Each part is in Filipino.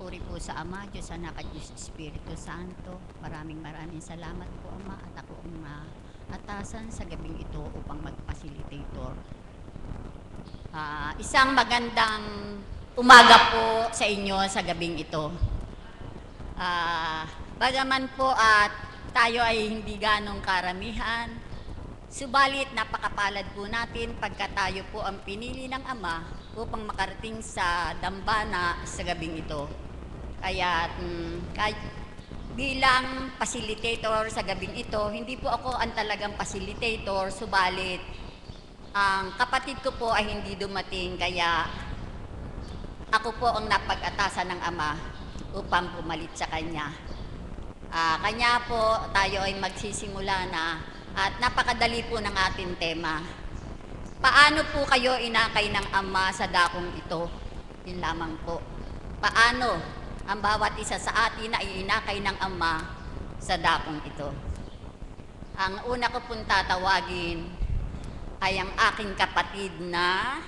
Papuri po sa Ama, Diyos Anak at Diyos Espiritu Santo. Maraming salamat po, Ama, at ako ang naatasan sa gabing ito upang mag-facilitator. Isang magandang umaga po sa inyo sa gabing ito. Bagaman po at tayo ay hindi ganong karamihan, subalit napakapalad po natin pagka tayo po ang pinili ng Ama upang makarating sa dambana sa gabing ito. Kaya bilang facilitator sa gabing ito, hindi po ako ang talagang facilitator, subalit ang kapatid ko po ay hindi dumating, kaya ako po ang napag-atasan ng Ama upang pumalit sa kanya. Kanya po tayo ay magsisimula na at napakadali po ng ating tema. Paano po kayo inakay ng Ama sa dakong ito? Yun lamang po. Paano ang bawat isa sa atin ay inakay ng Ama sa dakong ito? Ang una ko pong tatawagin ay ang aking kapatid na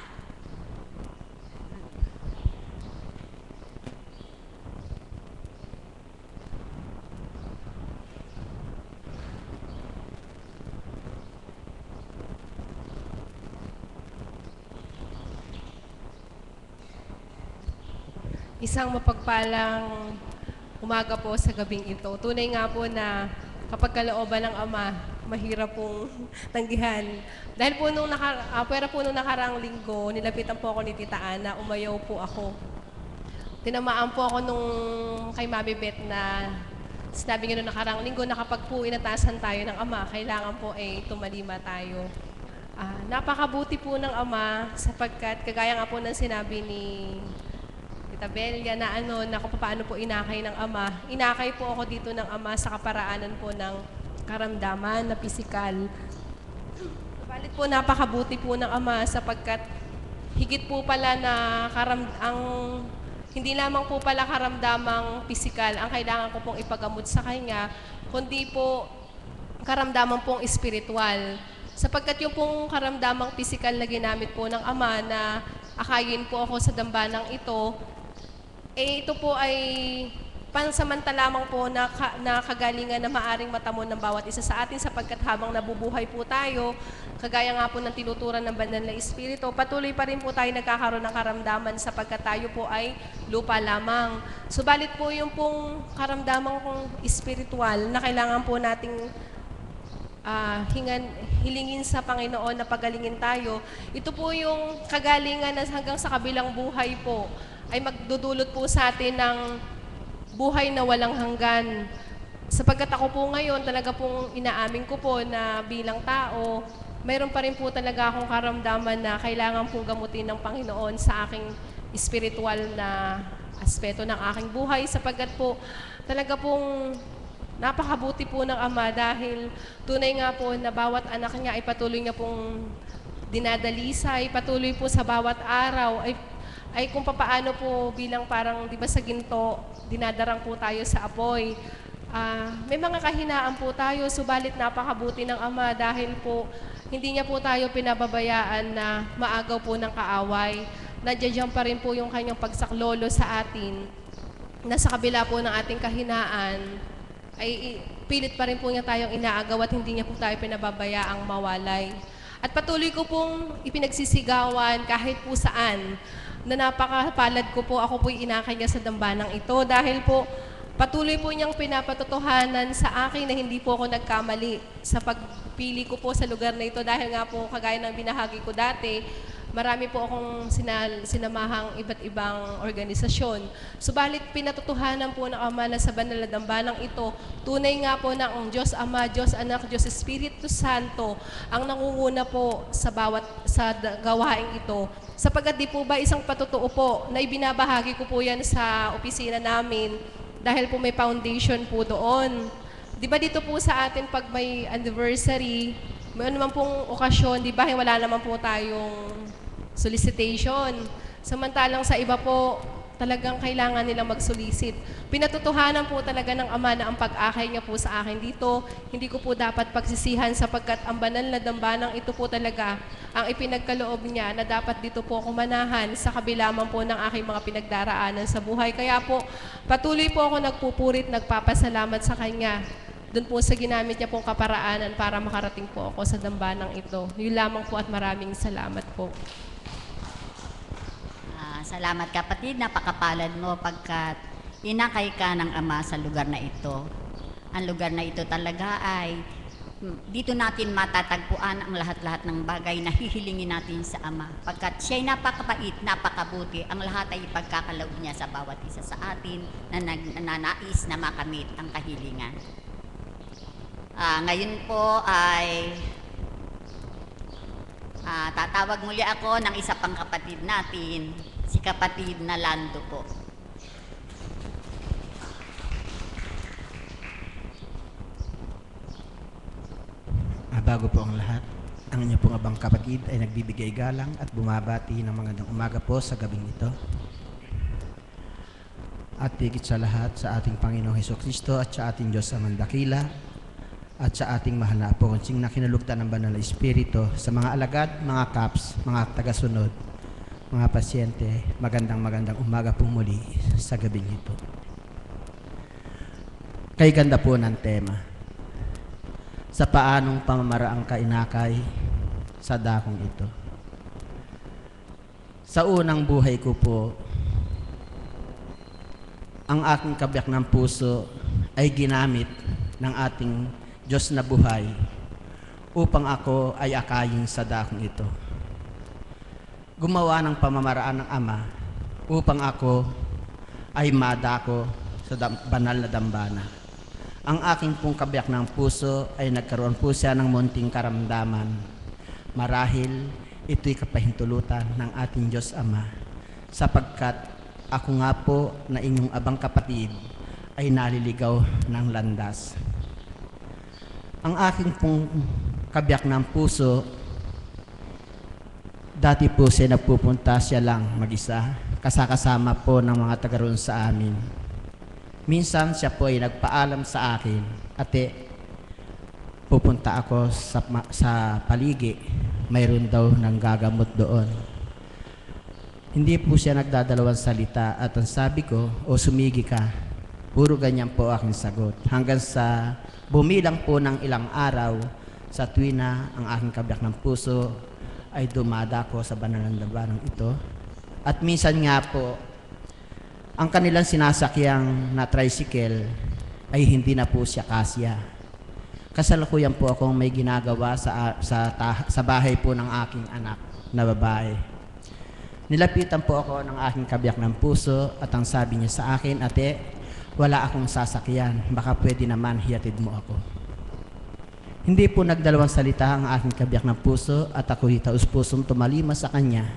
Isang mapagpalang umaga po sa gabing ito. Tunay nga po na kapag kalooban ng Ama, mahirap pong tanggihan. Dahil po nung nakarang linggo, nilapitan po ako ni Tita Ana, umayaw po ako. Tinamaan po ako nung kay Mami Beth na sinabi nga nung nakarang linggo na kapag po inatasan tayo ng Ama, kailangan po ay tumalima tayo. Napakabuti po ng Ama sapagkat kagaya nga po ng sinabi ni Tabelya na kung paano po inakay ng Ama. Inakay po ako dito ng Ama sa kaparaanan po ng karamdaman na pisikal. Subalit po napakabuti po ng Ama sapagkat higit po pala na hindi lamang po pala karamdamang pisikal ang kailangan ko pong ipagamot sa Kanya, kundi po karamdaman pong espiritual. Sapagkat yung pong karamdamang pisikal na ginamit po ng Ama na akayin po ako sa dambanang ito, ito po ay pansamantala lamang po na kagalingan na maaring matamon ng bawat isa sa atin sapagkat habang nabubuhay po tayo, kagaya nga po ng tinuturan ng banal na Espiritu, patuloy pa rin po tayo nagkakaroon ng karamdaman sapagkat tayo po ay lupa lamang. Subalit po yung pong karamdaman kong espiritual na kailangan po nating hilingin sa Panginoon na pagalingin tayo. Ito po yung kagalingan na hanggang sa kabilang buhay po ay magdudulot po sa atin ng buhay na walang hanggan. Sapagkat ako po ngayon, talaga pong inaamin ko po na bilang tao, mayroon pa rin po talaga akong karamdaman na kailangan pong gamutin ng Panginoon sa aking espiritual na aspeto ng aking buhay. Sapagkat po, talaga pong napakabuti po ng Ama dahil tunay nga po na bawat anak niya ay patuloy niya pong dinadalisay, patuloy po sa bawat araw ay kung papaano po bilang parang, di ba sa ginto, dinadarang po tayo sa apoy. May mga kahinaan po tayo, subalit napakabuti ng Ama dahil po hindi niya po tayo pinababayaan na maagaw po ng kaaway. Nandiyan pa rin po yung kanyang pagsaklolo sa atin na sa kabila po ng ating kahinaan ay pilit pa rin po niya tayong inaagaw at hindi niya po tayo pinababayaang mawalay. At patuloy ko pong ipinagsisigawan kahit po saan na napakapalad ko po, ako po'y inakay niya sa dambanang ito dahil po patuloy po niyang pinapatotohanan sa akin na hindi po ako nagkamali sa pagpili ko po sa lugar na ito dahil nga po kagaya ng binahagi ko dati, marami po akong sinamahang iba't ibang organisasyon. Subalit pinatotohanan po ng Ama na sa banal na dambanang ito, tunay nga po na ang Diyos Ama, Diyos Anak, Diyos Espiritu Santo ang nangunguna po sa gawaing ito. Sapagkat di po ba isang patotoo po na ibinabahagi ko po yan sa opisina namin dahil po may foundation po doon. Di ba dito po sa atin pag may anniversary, may naman pong okasyon, di ba wala naman po tayong solicitation. Samantalang sa iba po, talagang kailangan nilang magsulisit. Pinatutuhanan po talaga ng Ama na ang pag-akay niya po sa akin dito, hindi ko po dapat pagsisihan sapagkat ang banal na dambanang ito po talaga ang ipinagkaloob niya na dapat dito po ako manahan sa kabila man po ng aking mga pinagdaraanan sa buhay. Kaya po, patuloy po ako nagpupurit, nagpapasalamat sa Kanya. Doon po sa ginamit niya pong kaparaanan para makarating po ako sa dambanang ito. Yun lamang po at maraming salamat po. Salamat kapatid, napakapalad mo pagkat inakay ka ng Ama sa lugar na ito. Ang lugar na ito talaga ay dito natin matatagpuan ang lahat-lahat ng bagay na hihilingin natin sa Ama. Pagkat siya'y napakabait, napakabuti, ang lahat ay ipagkakaloob niya sa bawat isa sa atin na nananais na makamit ang kahilingan. Ngayon po ay tatawag muli ako ng isa pang kapatid natin, si kapatid na Lando po. Bago po ang lahat, ang inyo pong abang kapatid ay nagbibigay galang at bumabati ng magandang umaga po sa gabing ito. At higit sa lahat sa ating Panginoong Hesukristo at sa ating Diyos Amang Dakila at sa ating mahal na Apo Konsing na kinalugtan ng Banal na Espiritu, sa mga alagad, mga kaps, mga tagasunod, mga pasyente, magandang umaga po muli sa gabing ito. Kay ganda po ng tema, sa paanong pamamaraang kainakay sa dakong ito. Sa unang buhay ko po, ang aking kabiyak ng puso ay ginamit ng ating Diyos na buhay upang ako ay akayin sa dakong ito. Gumawa ng pamamaraan ng Ama upang ako ay madako sa banal na dambana. Ang aking pong kabiyak ng puso ay nagkaroon po siya ng munting karamdaman. Marahil ito'y kapahintulutan ng ating Diyos Ama, sapagkat ako nga po na inyong abang kapatid ay naliligaw ng landas. Ang aking pong kabiyak ng puso, dati po siya nagpupunta siya lang mag-isa, kasakasama po ng mga tagaroon sa amin. Minsan siya po ay nagpaalam sa akin, ate, pupunta ako sa paligi, mayroon daw ng gagamot doon. Hindi po siya nagdadalawang salita at ang sabi ko, sumigi ka. Puro ganyan po aking sagot. Hanggang sa bumilang po ng ilang araw, sa tuwin na ang aking kabiyak ng puso ay dumadako sa banal na dambanang ito. At minsan nga po, ang kanilang sinasakyang na tricycle ay hindi na po siya kasya. Kasalukuyan po akong may ginagawa sa bahay po ng aking anak na babae. Nilapitan po ako ng aking kabiyak ng puso at ang sabi niya sa akin, ate, wala akong sasakyan, baka pwede naman hiyatid mo ako. Hindi po nagdalawang salita ang aking kabiyak ng puso at ako'y taus-pusong tumalima sa kanya.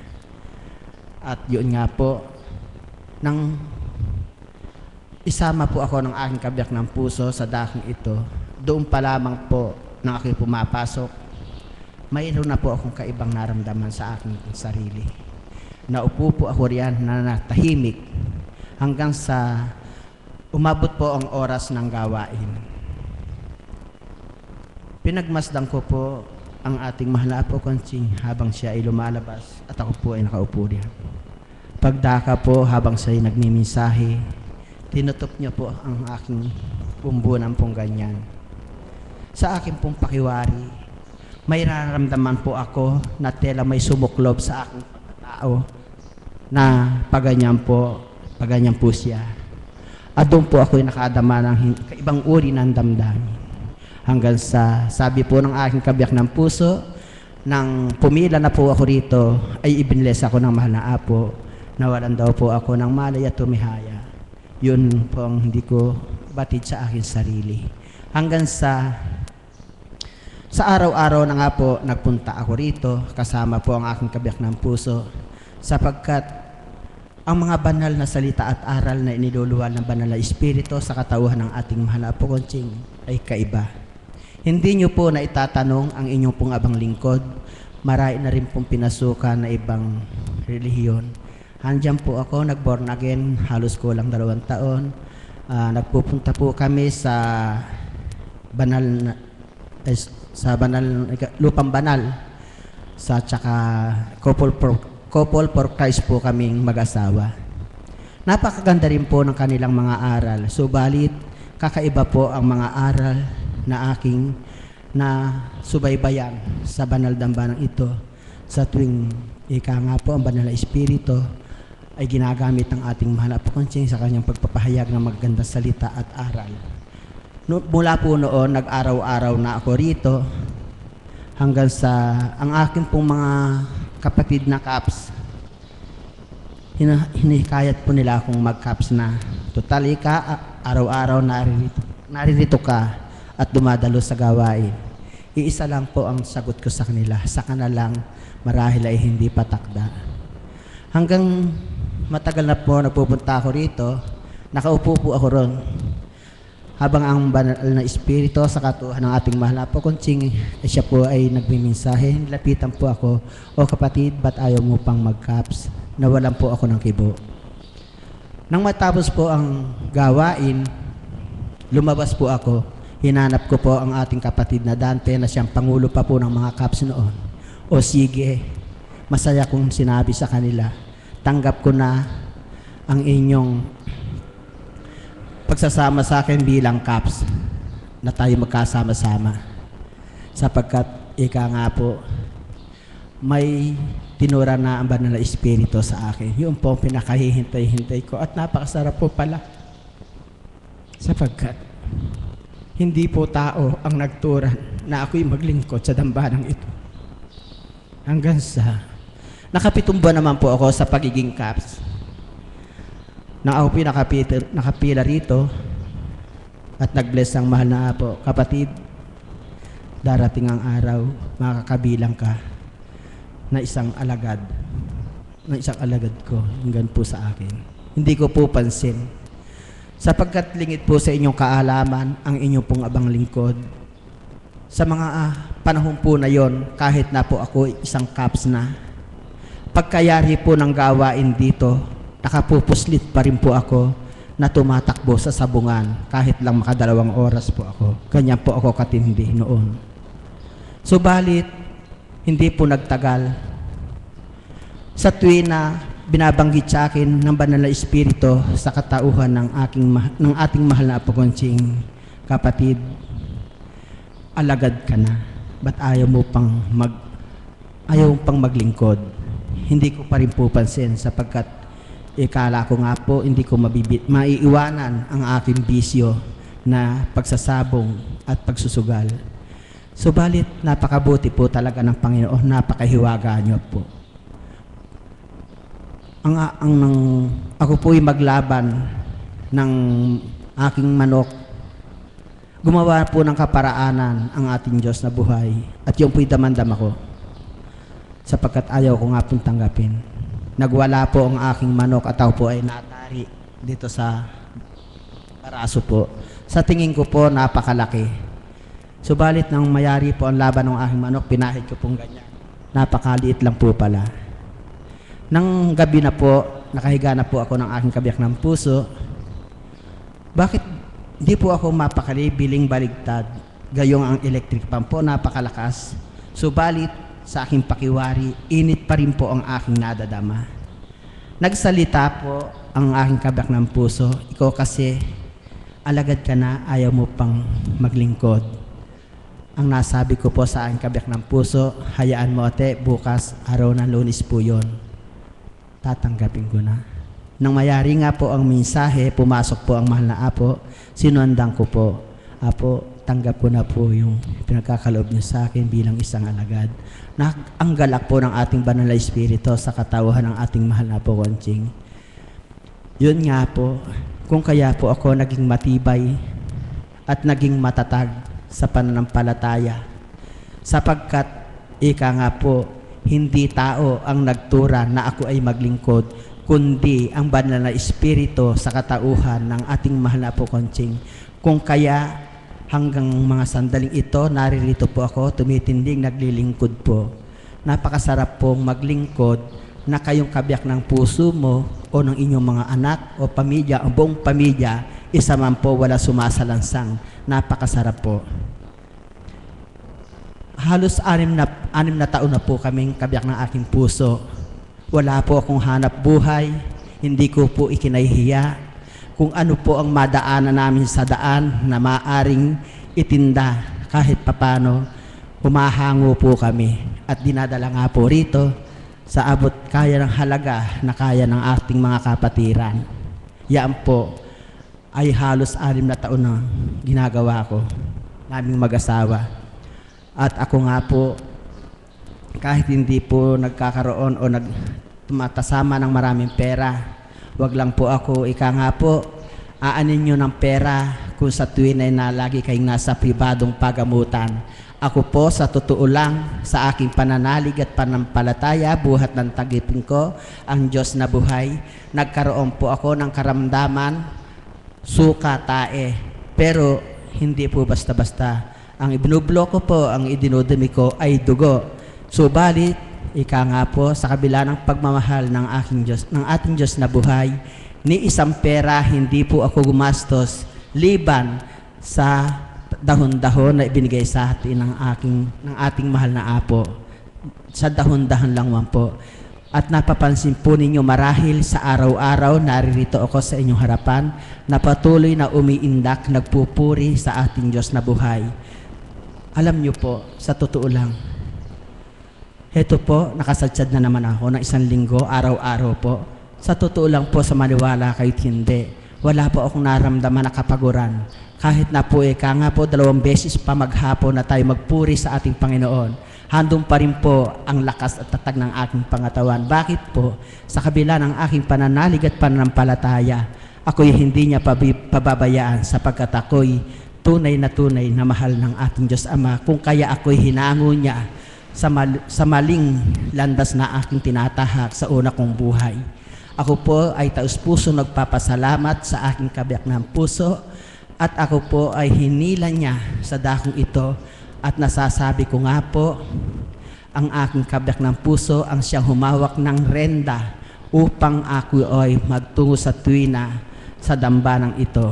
At yun nga po, nang isama po ako ng aking kabiyak ng puso sa dakong ito, doon pa lamang po nang ako'y pumapasok, mayroon na po akong kaibang naramdaman sa aking sarili. Naupo po ako riyan na natahimik hanggang sa umabot po ang oras ng gawain. Pinagmasdan ko po ang ating mahal na Apo Konsing habang siya ay lumalabas at ako po ay nakaupo riyan. Pagdaka po habang siya ay nagmimensahe, tinutok niya po ang aking bumbunan pong ganyan. Sa aking pong pakiwari, may nararamdaman po ako na tela may sumuklob sa aking tao na paganyan po siya. At doon po ako'y nakadama ng kaibang uri ng damdamin. Hanggang sa sabi po ng aking kabiyak ng puso, nang pumila na po ako rito, ay ibinles ako ng mahal na Apo, nawalan daw po ako ng malay at tumihaya. Yun po ang hindi ko batid sa aking sarili. Hanggang sa araw-araw na nga po, nagpunta ako rito, kasama po ang aking kabiyak ng puso, sapagkat ang mga banal na salita at aral na iniluluwal ng banal na Espiritu sa katauhan ng ating mahal na Apo Konsing ay kaiba. Hindi nyo po na itatanong ang inyong pong abang lingkod, marami na rin pong pinasukan na ibang relihiyon Handyan po ako, nag-born again, halos kulang 2 taon. Nagpupunta po kami sa banal na, lupang banal sa tsaka couple for Christ po kaming mag-asawa. Napakaganda rin po ng kanilang mga aral. Subalit, kakaiba po ang mga aral na aking na subaybayan sa banal dambanang ito. Sa tuwing ika nga po ang banal na espiritu ay ginagamit ng ating mahal na Panginoon sa kanyang pagpapahayag ng magagandang salita at aral. Mula po noon, nag-araw-araw na ako rito hanggang sa ang aking pong mga kapatid na caps. Hinikayat po nila akong mag-caps na totally ka, araw-araw naririto ka at dumadalo sa gawain. Iisa lang po ang sagot ko sa kanila, sa kanilang marahil ay hindi patakda. Hanggang matagal na po nagpupunta ako rito, nakaupo po ako ron. Habang ang banal na espiritu sa katuhan ng ating mahal na Panginoon, siya po ay nagmimensahe, lapitan po ako, o kapatid, ba't ayaw mo pang mag-caps? Nawalan po ako ng kibo. Nang matapos po ang gawain, lumabas po ako, hinanap ko po ang ating kapatid na Dante na siyang pangulo pa po ng mga caps noon. O sige, masaya kong sinabi sa kanila, tanggap ko na ang inyong pagsasama sa akin bilang caps na tayo magkasama-sama. Sapagkat ika nga po, may tinura na ang banal na espiritu sa akin. Yun po ang pinakahihintay-hintay ko at napakasarap po pala. Sapagkat hindi po tao ang nagturan na ako'y maglingkod sa dambanang ito. Hanggang sa nakapitong buwan naman po ako sa pagiging caps. Nang ako nakapila rito at nag-bless ang mahal na Apo, kapatid, darating ang araw, makakabilang ka na isang alagad ko, hanggang po sa akin. Hindi ko po pansin. Sapagkat lingid po sa inyong kaalaman ang inyong pong abang lingkod. Sa mga panahon po na yon, kahit na po ako isang caps na, pagkayari po ng gawain dito, nakapupuslit pa rin po ako na tumatakbo sa sabungan kahit lang makadalawang oras po ako. Ganyan po ako katindi noon. Subalit, hindi po nagtagal. Sa tuwing na binabanggit sa akin ng banal na espiritu sa katauhan ng ating mahal na Panginoon, kapatid, alagad ka na. Ba't ayaw mo pang maglingkod? Hindi ko pa rin po pansin sapagkat ikala ko nga po, hindi ko maiiwanan ang aking bisyo na pagsasabong at pagsusugal. Subalit, napakabuti po talaga ng Panginoon, napakahiwaga niyo po. Ako po'y maglaban ng aking manok. Gumawa po ng kaparaanan ang ating Diyos na buhay at yung po'y damandam ako sapagkat ayaw ko nga pong tanggapin. Nagwala po ang aking manok at ako po ay natari dito sa paraso po. Sa tingin ko po, napakalaki. Subalit nang mayari po ang laban ng aking manok, pinahid ko pong ganyan. Napakaliit lang po pala. Nang gabi na po, nakahiga na po ako ng aking kabiyak ng puso. Bakit hindi po ako mapakali biling baligtad? Gayong ang electric pump po, napakalakas. Subalit, sa aking pakiwari, init pa rin po ang aking nadadama. Nagsalita po ang aking kabyak ng puso, ikaw kasi, alagad ka na, ayaw mo pang maglingkod. Ang nasabi ko po sa aking kabyak ng puso, hayaan mo ate, bukas, araw ng Lunes po yun. Tatanggapin ko na. Nang mayari nga po ang mensahe, pumasok po ang mahal na Apo, sinundan ko po, Apo, tanggap ko na po yung pinagkakaloob niyo sa akin bilang isang alagad. Ang galak po ng ating banal na espiritu sa katauhan ng ating mahal na Panginoon. Yun nga po, kung kaya po ako naging matibay at naging matatag sa pananampalataya. Sapagkat, ika nga po, hindi tao ang nagtura na ako ay maglingkod, kundi ang banal na espiritu sa katauhan ng ating mahal na Panginoon. Kung kaya, hanggang mga sandaling ito, naririto po ako, tumitindig, naglilingkod po. Napakasarap pong maglingkod na kayong kabiyak ng puso mo o ng inyong mga anak o pamilya, ang buong pamilya, isa man po wala sumasalansang. Napakasarap po. Halos anim na taon na po kaming kabiyak ng aking puso. Wala po akong hanap buhay, hindi ko po ikinahihiya kung ano po ang madaanan namin sa daan na maaring itinda kahit papano. Humahango po kami at dinadala nga po rito sa abot kaya ng halaga na kaya ng ating mga kapatiran. Yan po ay halos 6 na taon na ginagawa ko, naming mag-asawa. At ako nga po, kahit hindi po nagkakaroon o tumatasama ng maraming pera, wag lang po ako, ika nga po, aanin nyo ng pera kung sa tuwin ay na lagi kayong nasa pribadong pagamutan. Ako po, sa totoo lang, sa aking pananalig at panampalataya, buhat ng tagipin ko, ang Diyos na buhay, nagkaroon po ako ng karamdaman, suka, tae. Pero hindi po basta-basta. Ang ibinubloko po, ang idinudumi ko ay dugo. Subalit, ika nga po, sa kabila ng pagmamahal ng ating Diyos na buhay, ni isang pera hindi po ako gumastos liban sa dahon-dahon na ibinigay sa atin ng ating mahal na Apo. Sa dahon-dahon lang man po. At napapansin po ninyo marahil sa araw-araw naririto ako sa inyong harapan na patuloy na umiindak, nagpupuri sa ating Diyos na buhay. Alam nyo po, sa totoo lang, heto po, nakasadsad na naman ako ng 1 linggo, araw-araw po. Sa totoo lang po, sa maniwala kahit hindi, wala po akong naramdaman na kapaguran. Kahit na po nga po 2 beses pa maghapon na tayo magpuri sa ating Panginoon, handong pa rin po ang lakas at tatag ng aking pangatawan. Bakit po? Sa kabila ng aking pananalig at pananampalataya, ako'y hindi niya pababayaan sapagkat ako'y tunay na mahal ng ating Diyos Ama. Kung kaya ako'y hinango niya sa maling landas na aking tinatahak sa una kong buhay. Ako po ay taus-puso nagpapasalamat sa aking kabiyak ng puso at ako po ay hinila niya sa dakong ito at nasasabi ko nga po, ang aking kabiyak ng puso ang siyang humawak ng renda upang ako ay magtungo sa tuwina sa dambanang ito.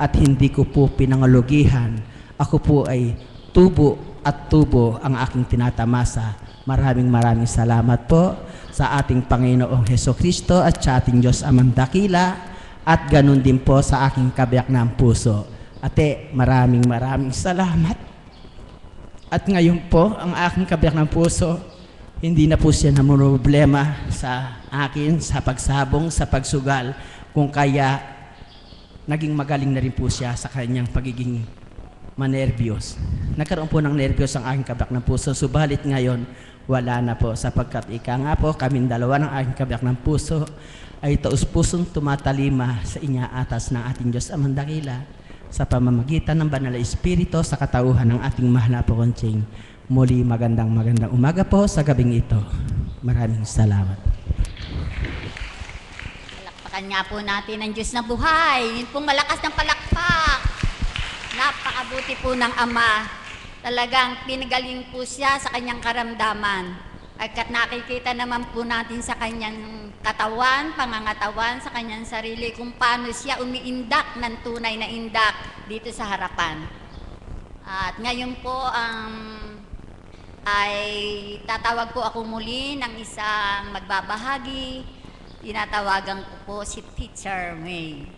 At hindi ko po pinangalugihan. Ako po ay tubo at tubo ang aking tinatamasa. Maraming salamat po sa ating Panginoong Hesukristo at sa ating Diyos Amang Dakila at ganun din po sa aking kabiyak ng puso. Ate, maraming salamat. At ngayon po, ang aking kabiyak ng puso, hindi na po siya namumroblema sa akin, sa pagsabong, sa pagsugal, kung kaya naging magaling na rin po siya sa kanyang pagiging manervyos. Nagkaroon po ng nervyos ang aking kabiyak ng puso, subalit ngayon, wala na po sapagkat ika nga po, kaming dalawa ng aking kabiyak ng puso ay taus-pusong tumatalima sa inyaatas ng ating Diyos Amang Dakila sa pamamagitan ng Banal na Espiritu sa katauhan ng ating mahal na Pokonching. Muli magandang umaga po sa gabing ito. Maraming salamat. Palakpakan nga po natin ang Diyos na buhay. Yun pong malakas ng palakpak. Napakabuti po ng Ama. Talagang pinagaling po siya sa kanyang karamdaman. At nakikita naman po natin sa kanyang katawan, pangangatawan, sa kanyang sarili kung paano siya umiindak ng tunay na indak dito sa harapan. At ngayon po ay tatawag po ako muli ng isang magbabahagi. Tinatawagan ko po si Teacher May.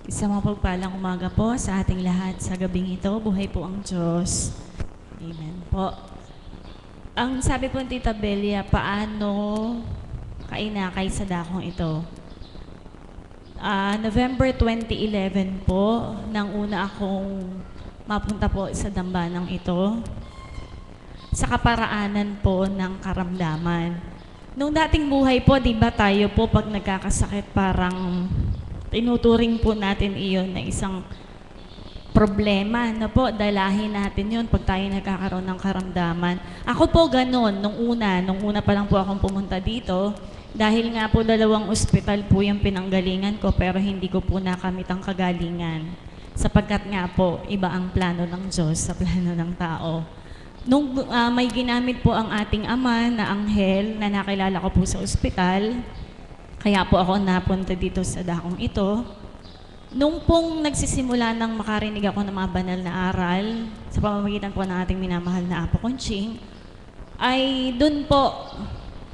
Isang mapagpalang umaga po sa ating lahat sa gabing ito. Buhay po ang Diyos. Amen po. Ang sabi po ni Tita Belia, paano kainakay sa dakong ito? November 2011 po, nang una akong mapunta po sa dambanang ito, sa kaparaanan po ng karamdaman. Nung dating buhay po, di ba tayo po pag nagkakasakit parang tinuturing po natin iyon na isang problema, no po, dalahin natin yun pag tayo nagkakaroon ng karamdaman. Ako po ganun, nung una pa lang po akong pumunta dito, dahil nga po 2 ospital po yung pinanggalingan ko, pero hindi ko po nakamit ang kagalingan. Sapagkat nga po, iba ang plano ng Diyos sa plano ng tao. Nung may ginamit po ang ating ama na anghel na nakilala ko po sa ospital, kaya po ako napunta dito sa dakong ito. Nung pong nagsisimula ng makarinig ako ng mga banal na aral sa pamamagitan po ng ating minamahal na Apo Conching, ay dun po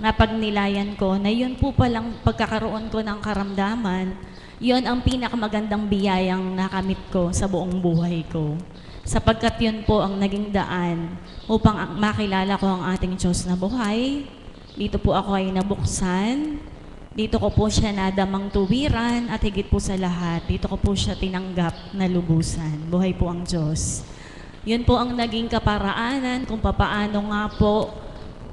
napagnilayan ko na yun po palang pagkakaroon ko ng karamdaman, yun ang pinakamagandang biyayang nakamit ko sa buong buhay ko. Sapagkat yun po ang naging daan upang makilala ko ang ating Diyos na buhay. Dito po ako ay nabuksan. Dito ko po siya nadamang tuwiran at higit po sa lahat, dito ko po siya tinanggap na lubusan. Buhay po ang Diyos. Yun po ang naging kaparaanan kung papaano nga po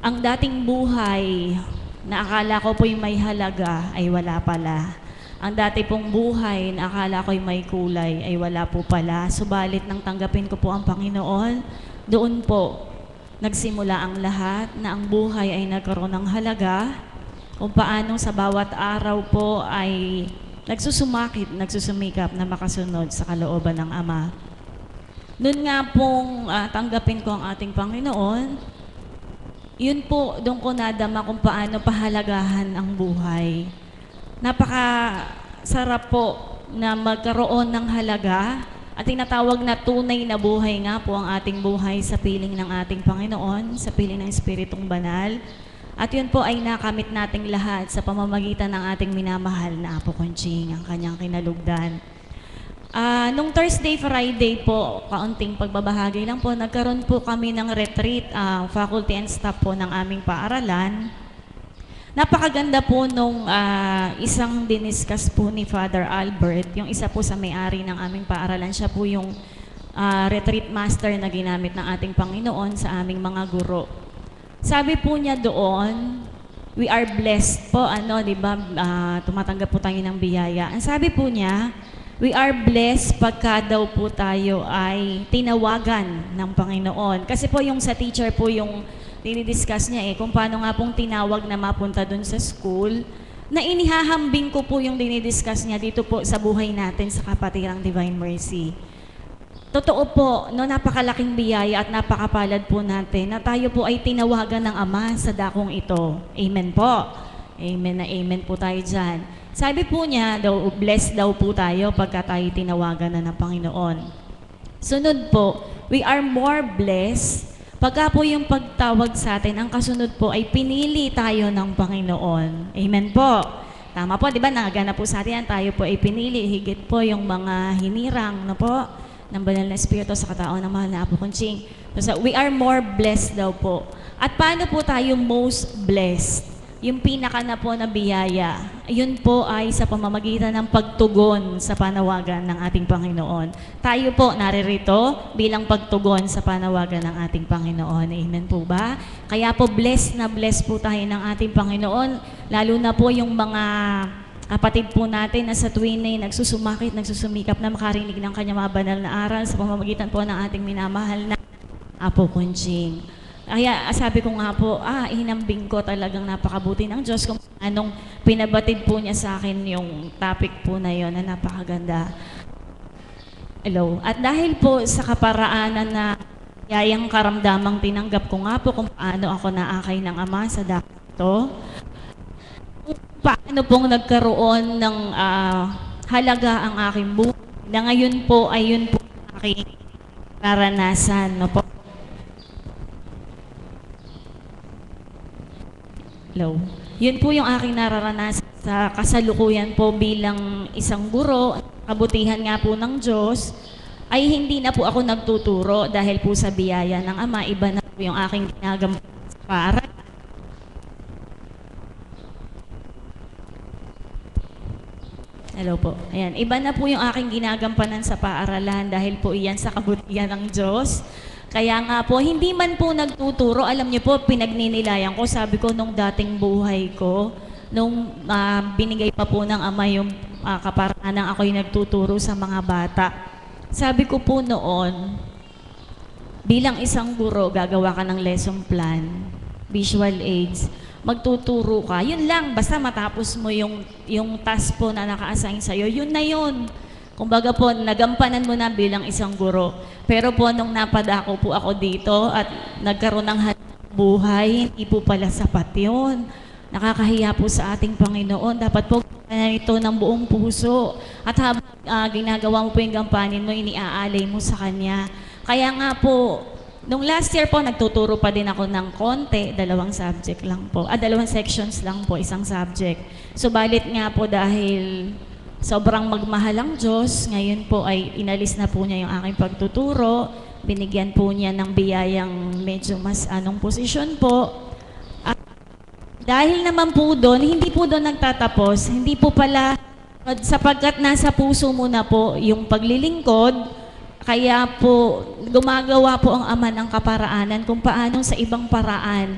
ang dating buhay na akala ko po'y may halaga ay wala pala. Ang dati pong buhay na akala ko'y may kulay ay wala po pala. Subalit nang tanggapin ko po ang Panginoon, doon po nagsimula ang lahat na ang buhay ay nagkaroon ng halaga, kung paanong sa bawat araw po ay nagsusumikap na makasunod sa kalooban ng Ama. Noon nga pong tanggapin ko ang ating Panginoon, yun po, doon ko nadama kung paano pahalagahan ang buhay. Napakasarap po na magkaroon ng halaga at tinatawag na tunay na buhay nga po ang ating buhay sa piling ng ating Panginoon, sa piling ng Espiritong Banal. At yun po ay nakamit nating lahat sa pamamagitan ng ating minamahal na Apo Conching, ang kanyang kinalugdan. Nung Thursday, Friday po, kaunting pagbabahagi lang po, nagkaroon po kami ng retreat, faculty and staff po ng aming paaralan. Napakaganda po nung isang diniscuss po ni Father Albert, yung isa po sa may-ari ng aming paaralan. Siya po yung retreat master na ginamit ng ating Panginoon sa aming mga guro. Sabi po niya doon, we are blessed po, di ba, tumatanggap po tayo ng biyaya. Ang sabi po niya, we are blessed pagka daw po tayo ay tinawagan ng Panginoon. Kasi po yung sa teacher po yung dinidiscuss niya kung paano nga pong tinawag na mapunta dun sa school, na inihahambing ko po yung dinidiscuss niya dito po sa buhay natin sa Kapatirang Divine Mercy. Totoo po, napakalaking biyaya at napakapalad po natin na tayo po ay tinawagan ng Ama sa dakong ito. Amen po. Amen na amen po tayo dyan. Sabi po niya, blessed daw po tayo pagka tayo tinawagan na ng Panginoon. Sunod po, we are more blessed pagka po yung pagtawag sa atin, ang kasunod po ay pinili tayo ng Panginoon. Amen po. Tama po, di ba? Nangagana po sa atin, tayo po ay pinili. Higit po yung mga hinirang, ng banal na Espiritu sa katao ng mahal na Apo Conching. So, we are more blessed daw po. At paano po tayo most blessed? Yung pinaka na po na biyaya, yun po ay sa pamamagitan ng pagtugon sa panawagan ng ating Panginoon. Tayo po naririto bilang pagtugon sa panawagan ng ating Panginoon. Amen po ba? Kaya po blessed na blessed po tayo ng ating Panginoon, lalo na po yung mga kapatid po natin na sa tuwin ay nagsusumikap na makarinig ng kanyang mga banal na aral sa pamamagitan po ng ating minamahal na Apo Conching. Kaya sabi ko nga po, hinambing ko talagang napakabuti ng Diyos kung anong pinabatid po niya sa akin yung topic po na yon na napakaganda. Hello. At dahil po sa kaparaanan na yayang karamdamang tinanggap ko nga po kung paano ako naakay ng Ama sa dakto, paano pong nagkaroon ng halaga ang aking buhay na ngayon po ay yun po ang aking karanasan. Po. Hello. Yun po yung aking nararanasan sa kasalukuyan po bilang isang guro. Kabutihan nga po ng Diyos ay hindi na po ako nagtuturo dahil po sa biyaya ng Ama. Iba na po yung aking ginagawa para. Hello po. Ayan. Iba na po yung aking ginagampanan sa paaralan dahil po iyan sa kabutihan ng Diyos. Kaya nga po, hindi man po nagtuturo. Alam niyo po, pinagninilayan ko. Sabi ko, nung dating buhay ko, nung binigay pa po ng Ama yung kaparaanan ako'y nagtuturo sa mga bata. Sabi ko po noon, bilang isang guro, gagawa ka ng lesson plan, visual aids, magtuturo ka. Yun lang, basta matapos mo yung task po na naka-assign sa'yo, yun na yun. Kumbaga po, nagampanan mo na bilang isang guro. Pero po, nung napadako po ako dito at nagkaroon ng hanap buhay, hindi po pala sapat yun. Nakakahiya po sa ating Panginoon. Dapat po gawin ito ng buong puso. At habang ginagawa mo po yung gampanin mo, iniaalay mo sa Kanya. Kaya nga po, nung last year po, nagtuturo pa din ako ng konti, 2 subject lang po. 2 sections lang po, 1 subject. Subalit nga po dahil sobrang magmahal ang Diyos, ngayon po ay inalis na po niya yung aking pagtuturo. Binigyan po niya ng biyayang medyo mas anong posisyon po. Dahil naman po doon, hindi po doon nagtatapos, hindi po pala, sapagkat nasa puso mo na po yung paglilingkod, kaya po gumagawa po ang Ama ng kaparaanan kung paano sa ibang paraan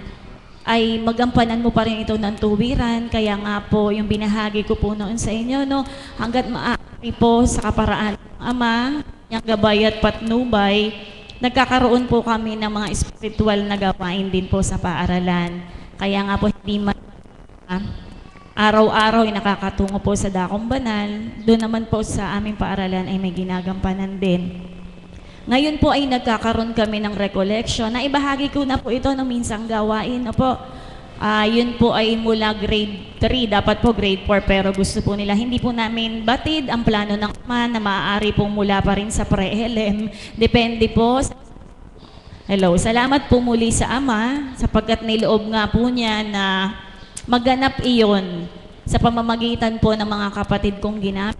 ay magampanan mo pa rin ito ng tuwiran. Kaya nga po yung binahagi ko po noon sa inyo, no, hanggat maaari po sa kaparaan ng Ama, yung gabay at patnubay, nagkakaroon po kami ng mga spiritual na gawain din po sa paaralan. Kaya nga po hindi man araw-araw ay nakakatungo po sa Dakong Banal, doon naman po sa aming paaralan ay may ginagampanan din. Ngayon po ay nagkakaroon kami ng recollection. Naibahagi ko na po ito ng minsang gawain. Opo, yun po ay mula grade 3, dapat po grade 4, pero gusto po nila. Hindi po namin batid ang plano ng Ama na maaari po mula pa rin sa pre-LM. Depende po sa Hello, salamat po muli sa Ama sapagkat niloob nga po niya na maganap iyon sa pamamagitan po ng mga kapatid kong ginamit,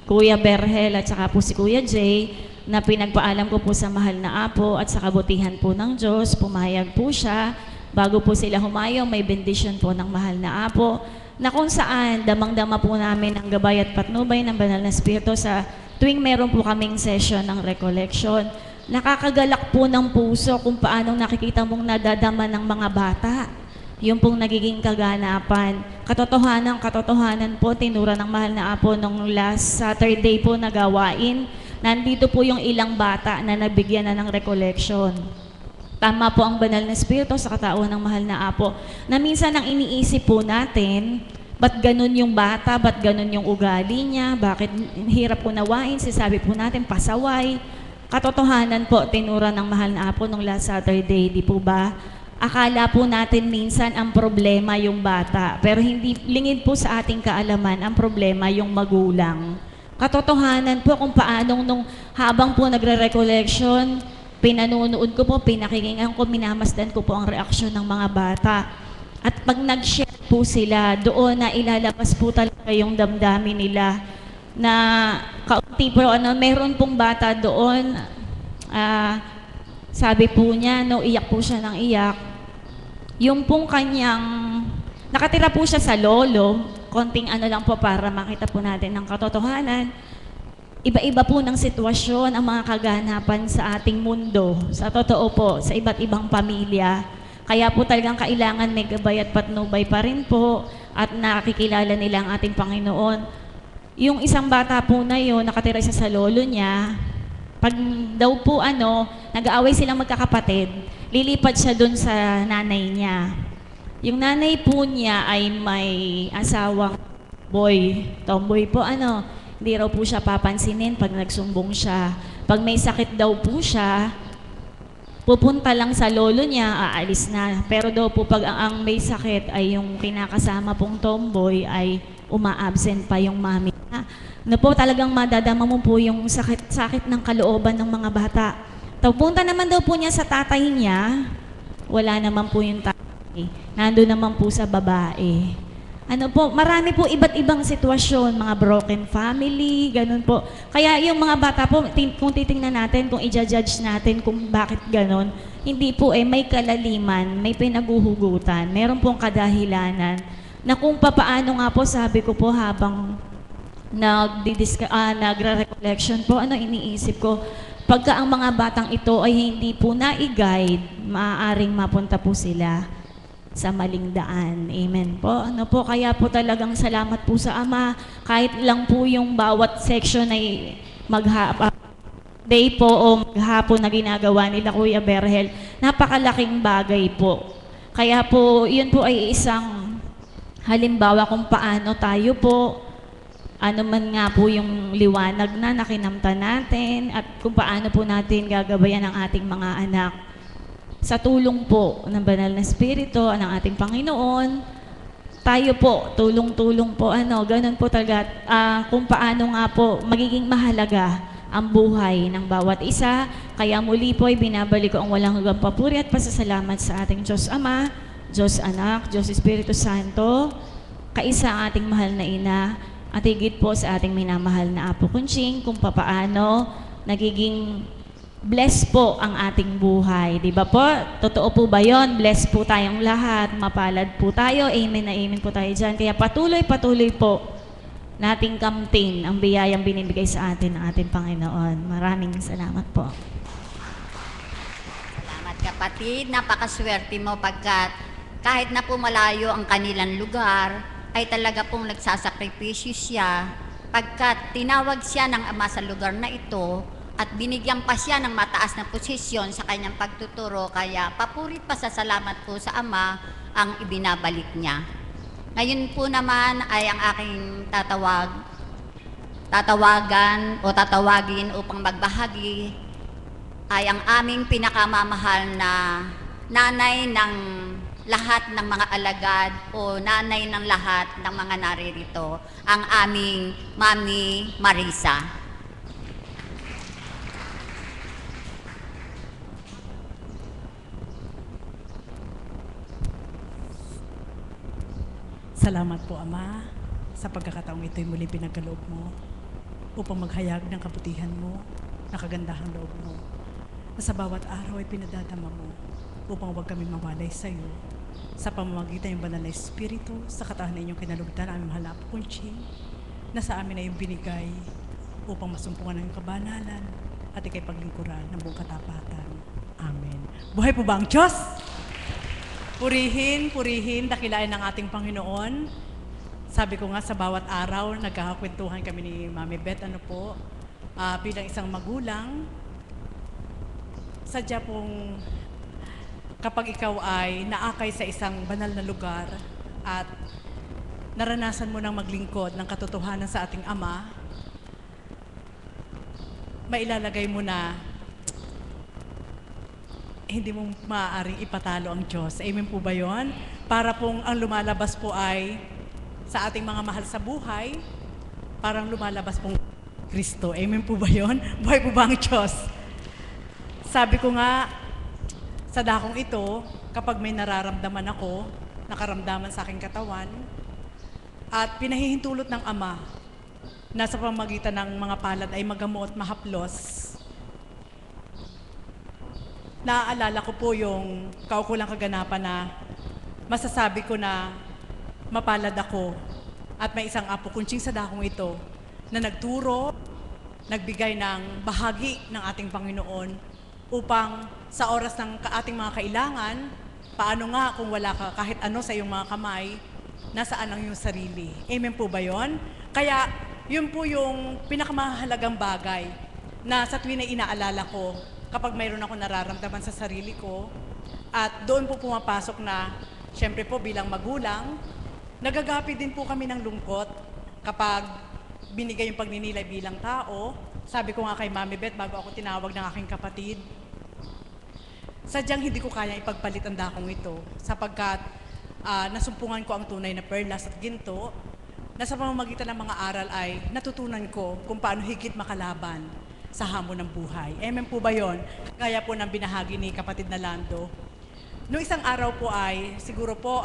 Kuya Berhel at saka po si Kuya Jay, na pinagpaalam ko po sa mahal na Apo at sa kabutihan po ng Diyos, pumayag po siya. Bago po sila humayo, may bendisyon po ng mahal na Apo na kung saan damang-dama po namin ang gabay at patnubay ng Banal na Espiritu sa tuwing meron po kaming session ng recollection. Nakakagalak po ng puso kung paanong nakikita mong nadadama ng mga bata. Yung pong nagiging kaganapan. Katotohanan po, tinura ng mahal na Apo nung last Saturday po na gawain. Nandito po yung ilang bata na nabigyan na ng recollection. Tama po ang Banal na Espiritu sa katauhan ng mahal na Apo. Na minsan ang iniisip po natin, ba't ganun yung bata, ba't ganun yung ugali niya, bakit hirap unawain, sabi po natin, pasaway. Katotohanan po, tinura ng mahal na Apo nung last Saturday, di po ba? Akala po natin minsan ang problema yung bata, pero hindi lingid po sa ating kaalaman ang problema yung magulang. Katotohanan po kung paanong nung habang po nagre-recollection, pinanunood ko po, pinakikingan ko, minamasdan ko po ang reaksyon ng mga bata. At pag nag-share po sila, doon na ilalabas po talaga yung damdamin nila na kaunti po, meron pong bata doon, sabi po niya, no, iyak po siya ng iyak. Yung pong kanyang, nakatira po siya sa lolo, konting lang po para makita po natin ng katotohanan. Iba-iba po ng sitwasyon ang mga kaganapan sa ating mundo. Sa totoo po, sa iba't ibang pamilya. Kaya po talagang kailangan may gabay at patnubay pa rin po at nakikilala nila ang ating Panginoon. Yung isang bata po na yun, nakatira siya sa lolo niya, pag daw po nag-aaway silang magkakapatid, lilipat siya dun sa nanay niya. Yung nanay po niya ay may asawang boy, tomboy po hindi raw po siya papansinin pag nagsumbong siya. Pag may sakit daw po siya, pupunta lang sa lolo niya, aalis na. Pero daw po pag ang may sakit ay yung kinakasama pong tomboy ay uma-absent pa yung mami niya. Po talagang madadama mo po yung sakit ng kalooban ng mga bata. Punta naman daw po niya sa tatay niya, wala naman po yung tatay. Nandun naman po sa babae. Marami po iba't ibang sitwasyon, mga broken family, ganun po. Kaya yung mga bata po, kung titingnan natin, kung i-judge natin kung bakit ganun, hindi po may kalaliman, may pinaguhugutan, meron pong kadahilanan, na kung papaano nga po, sabi ko po habang nagre-recollection po, iniisip ko, pagka ang mga batang ito ay hindi po na-guide, maaaring mapunta po sila sa maling daan. Amen po. Kaya po talagang salamat po sa Ama. Kahit lang po yung bawat section ay day po o maghapon na ginagawa nila Kuya Berhel, napakalaking bagay po. Kaya po, yun po ay isang halimbawa kung paano tayo po, ano man nga po yung liwanag na nakinamtan natin at kung paano po natin gagabayan ang ating mga anak. Sa tulong po ng Banal na Espiritu, ng ating Panginoon, tayo po, tulong-tulong po, ganun po talaga, kung paano nga po magiging mahalaga ang buhay ng bawat isa. Kaya muli po ay binabalik ko ang walang hanggang papuri at pasasalamat sa ating Diyos Ama, Diyos Anak, Diyos Espiritu Santo, kaisa ang ating mahal na ina, at higit po sa ating minamahal na Apo Kunching, kung papaano nagiging bless po ang ating buhay. Di ba po? Totoo po ba yon? Bless po tayong lahat. Mapalad po tayo. Amen na amen po tayo dyan. Kaya patuloy po nating kamtin ang biyayang binibigay sa atin ng ating Panginoon. Maraming salamat po. Salamat kapatid, napakaswerte mo pagkat kahit na po malayo ang kanilang lugar, ay talaga pong nagsasakripisyo siya pagkat tinawag siya ng Ama sa lugar na ito at binigyan pa siya ng mataas na posisyon sa kanyang pagtuturo, kaya papuri pa sa salamat po sa Ama ang ibinabalik niya. Ngayon po naman ay ang aking tatawagin upang magbahagi ay ang aming pinakamamahal na nanay ng lahat ng mga alagad o nanay ng lahat ng mga naririto, ang aming Mami Marisa. Salamat po, Ama, sa pagkakataong ito'y muli pinagkaloob mo upang maghayag ng kabutihan mo, ng kagandahang loob mo, na sa bawat araw ay pinadadama mo upang huwag kami mawalay sa iyo sa pamamagitan ng Banal na Espiritu sa katawan na inyong kinalugdan ang aming mahal na Apo Kunching, na sa amin ay yung binigay upang masumpungan ng iyong kabanalan at ikay paglingkuran ng buong katapatan. Amen. Buhay po ba ang Diyos? Purihin, dakilain ng ating Panginoon. Sabi ko nga sa bawat araw, nagkakakwentuhan kami ni Mami Beth, bilang isang magulang, sadya pong kapag ikaw ay naakay sa isang banal na lugar at naranasan mo ng maglingkod ng katotohanan sa ating Ama, mailalagay mo na hindi mo maaaring ipatalo ang Diyos. Amen po ba yun? Para pong ang lumalabas po ay sa ating mga mahal sa buhay, parang lumalabas pong Kristo. Amen po ba yun? Buhay po ba ang Diyos? Sabi ko nga, sa dakong ito, kapag may nararamdaman ako, nakaramdaman sa aking katawan, at pinahihintulot ng Ama, na sa pamamagitan ng mga palad ay magamot, mahaplos, naaalala ko po yung kaukulang kaganapan na masasabi ko na mapalad ako at may isang Apo Kunching sa dakong ito na nagturo, nagbigay ng bahagi ng ating Panginoon upang sa oras ng ating mga kailangan, paano nga kung wala ka kahit ano sa iyong mga kamay, nasaan ang iyong sarili. Amen po ba yun? Kaya yun po yung pinakamahalagang bagay na sa tuwing na inaalala ko kapag mayroon ako nararamdaman sa sarili ko, at doon po pumapasok na, syempre po bilang magulang, nagagapi din po kami ng lungkot kapag binigay yung pagninilay bilang tao. Sabi ko nga kay Mami Beth bago ako tinawag ng aking kapatid, sadyang hindi ko kaya ipagpalit ang dakong ito sapagkat nasumpungan ko ang tunay na perlas at ginto na sa pamamagitan ng mga aral ay natutunan ko kung paano higit makalaban sa hamon ng buhay. Amen po ba yun? Kaya po ng binahagi ni kapatid na Lando. Noong isang araw po ay, siguro po,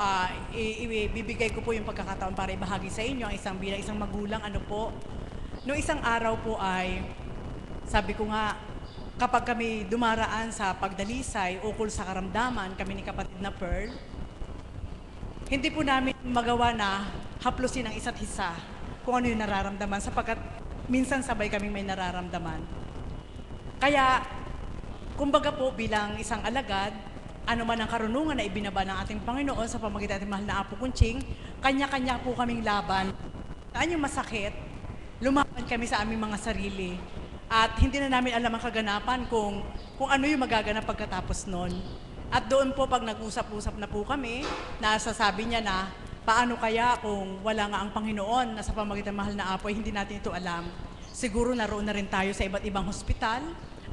ibibigay ko po yung pagkakataon para ibahagi sa inyo ang bilang isang magulang, Noong isang araw po ay, sabi ko nga, kapag kami dumaraan sa pagdalisay ukol sa karamdaman, kami ni kapatid na Pearl, hindi po namin magawa na haplusin ang isa't isa kung ano yung nararamdaman sapagkat minsan sabay kaming may nararamdaman. Kaya, kumbaga po bilang isang alagad, ano man ang karunungan na ibinaba ng ating Panginoon sa pamamagitan ng mahal na Apo Kunching, kanya-kanya po kaming laban. Saan yung masakit, lumaban kami sa aming mga sarili At hindi na namin alam ang kaganapan kung ano yung magaganap pagkatapos nun. At doon po, pag nag-usap-usap na po kami, nasasabi niya na, paano kaya kung wala nga ang Panginoon na sa pamagitan ng mahal na apo, hindi natin ito alam. Siguro naroon na rin tayo sa iba't ibang hospital,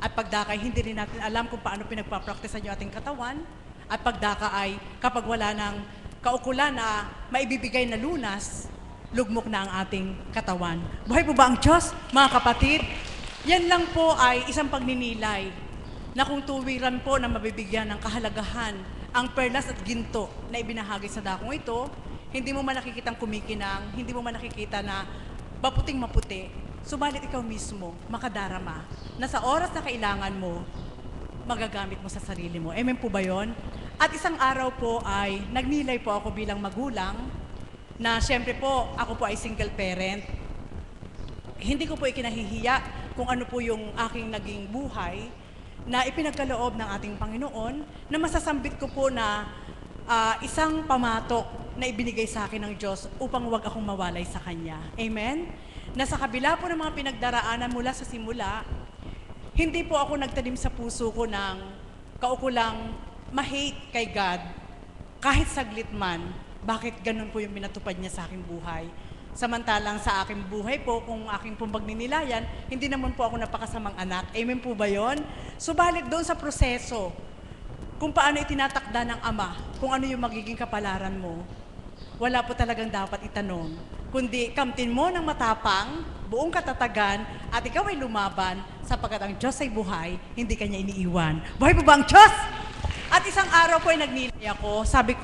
at pagdakay hindi rin natin alam kung paano pinagpapraktisan yung ating katawan, at pagdaka ay kapag wala ng kaukulan na maibibigay na lunas, lugmok na ang ating katawan. Buhay po ba ang Diyos, mga kapatid? Yan lang po ay isang pagninilay na kung tuwiran po na mabibigyan ng kahalagahan ang perlas at ginto na ibinahagi sa dakong ito, hindi mo man nakikitang kumikinang, hindi mo man nakikita na maputing maputi, subalit ikaw mismo makadarama na sa oras na kailangan mo, magagamit mo sa sarili mo. Amen po ba yun? At isang araw po ay nagnilay po ako bilang magulang na siyempre po, ako po ay single parent. Hindi ko po ikinahihiya kung ano po yung aking naging buhay na ipinagkaloob ng ating Panginoon na masasambit ko po na isang pamatok na ibinigay sa akin ng Diyos upang huwag akong mawalay sa Kanya. Amen? Na sa kabila po ng mga pinagdaraanan mula sa simula, hindi po ako nagtanim sa puso ko ng kaukulang ma-hate kay God kahit saglit man. Bakit ganun po yung pinatupad niya sa aking buhay? Samantalang sa aking buhay po, kung aking pong pagninilayan, hindi naman po ako napakasamang anak. Amen po ba yun? Subalit doon sa proseso, kung paano itinatakda ng Ama, kung ano yung magiging kapalaran mo, wala po talagang dapat itanong. Kundi kamtin mo ng matapang, buong katatagan, at ikaw ay lumaban, sapagkat ang Diyos ay buhay, hindi Kanya iniiwan. Buhay po ba ang Diyos? At isang araw po ay nagnilay ako, sabi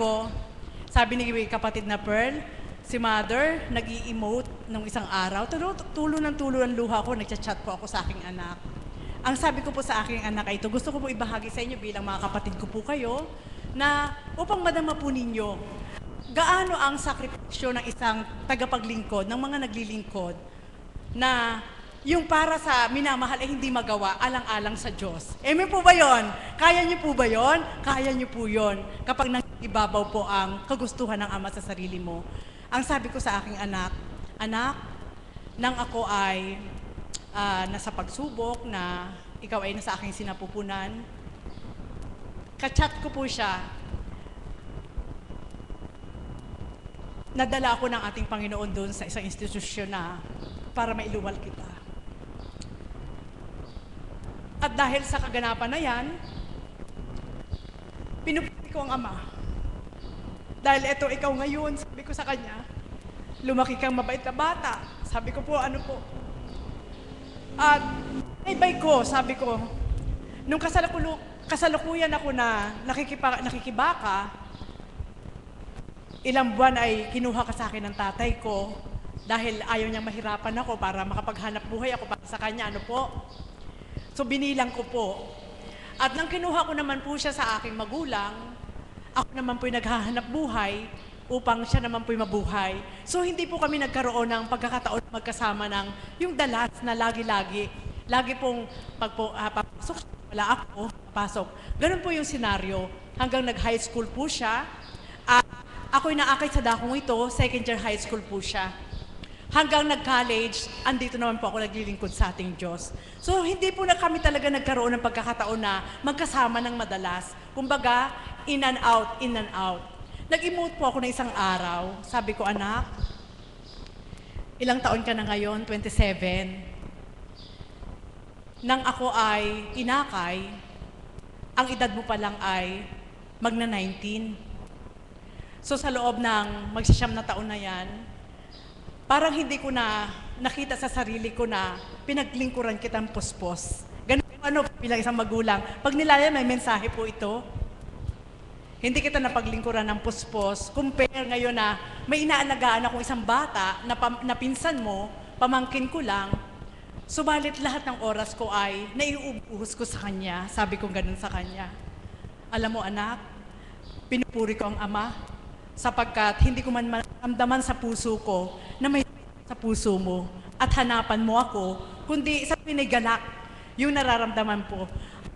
ni kapatid na Pearl, si Mother, nag-i-emote nung isang araw. Tulo ng luha ko, nagchat-chat po ako sa aking anak. Ang sabi ko po sa aking anak ay ito, gusto ko po ibahagi sa inyo bilang mga kapatid ko po kayo, na upang madama po ninyo, gaano ang sakripisyo ng isang tagapaglingkod, ng mga naglilingkod, na yung para sa minamahal ay hindi magawa, alang-alang sa Diyos. Amen po ba yun? Kaya niyo po ba yun? Kaya niyo po yun. Kapag ibabaw po ang kagustuhan ng Ama sa sarili mo. Ang sabi ko sa aking anak, nang ako ay nasa pagsubok, na ikaw ay nasa aking sinapupunan, kachat ko po siya, nadala ako ng ating Panginoon doon sa isang institusyon na para mailuwal kita. At dahil sa kaganapan na yan, pinupili ko ang Ama. Dahil eto, ikaw ngayon, sabi ko sa kanya, lumaki kang mabait na bata. Sabi ko po, ano po. At naibay ko, sabi ko, nung kasalukuyan ako na nakikibaka, ilang buwan ay kinuha ka sa akin ng tatay ko dahil ayaw niyang mahirapan ako para makapaghanap buhay ako para sa kanya, ano po. So binilang ko po. At nang kinuha ko naman po siya sa aking magulang, ako naman po'y naghahanap buhay upang siya naman po'y mabuhay. So hindi po kami nagkaroon ng pagkakataon magkasama ng yung dalas na lagi-lagi. Lagi pong papasok, wala ako, papasok. Ganun po yung senaryo. Hanggang nag-high school po siya. Ako'y naakay sa dakong ito, second year high school po siya. Hanggang nag-college, andito naman po ako naglilingkod sa ating Diyos. So, hindi po na kami talaga nagkaroon ng pagkakataon na magkasama ng madalas. Kumbaga, in and out, in and out. Nag-emote po ako ng isang araw. Sabi ko, anak, ilang taon ka na ngayon? 27. Nang ako ay inakay, ang edad mo pa lang ay magna-19. So, sa loob ng magsisyam na taon na yan, parang hindi ko na nakita sa sarili ko na pinaglingkuran kitang puspos. Ganun bilang isang magulang. Pag nilaya, may mensahe po ito. Hindi kita napaglingkuran ng puspos. Compare ngayon na may inaalagaan akong isang bata na pinsan mo, pamangkin ko lang, subalit lahat ng oras ko ay naiubuhos ko sa kanya. Sabi ko ganun sa kanya. Alam mo anak, pinupuri ko ang Ama, sapagkat hindi ko man maramdaman sa puso ko na may sa puso mo at hanapan mo ako, kundi sa pinigalak yung nararamdaman po.